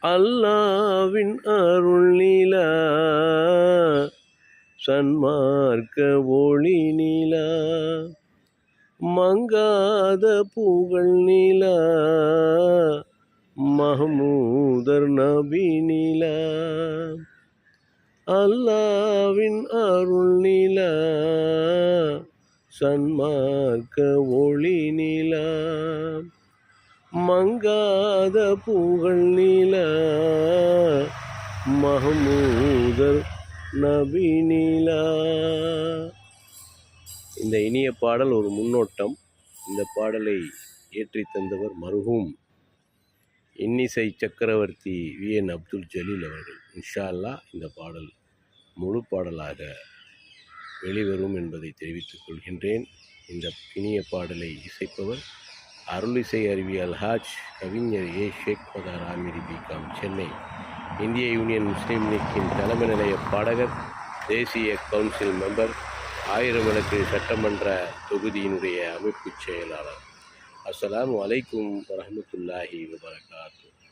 அல்லாவின் அருள் நிலா, சன்மார்க்க ஒளி நிலா, மங்காத புகழ் நிலா, மஹ்மூதர் நபி நிலா. அல்லாவின் அருள் நிலா, சன்மார்க்க ஒளி நிலா, மங்காத புகழ் நிலா, மஹ்மூதர் நபி நிலா. இந்த இனிய பாடல் ஒரு முன்னோட்டம். இந்த பாடலை இயற்றி தந்தவர் மர்ஹூம் இன்னிசை சக்கரவர்த்தி VN அப்துல் ஜலீல் அவர்கள். இன்ஷா அல்லாஹ் இந்த பாடல் முழு பாடலாக வெளிவரும் என்பதை தெரிவித்துக் கொள்கின்றேன். இந்த இனிய பாடலை இசைப்பவர் அருளிசை அருவி அல்ஹாஜ் கவிஞர் ஷேக் பதார் ஆமிரி பிகாம், சென்னை, இந்திய யூனியன் முஸ்லீம் லீக்கின் தலைமை நிலைய பாடகர், தேசிய கவுன்சில் மெம்பர், 1000 விளக்கு சட்டமன்ற தொகுதியினுடைய அமைப்பு செயலாளர். அஸ்ஸலாமு அலைக்கும் வரஹ்மத்துல்லாஹி வபரகாத்துஹு.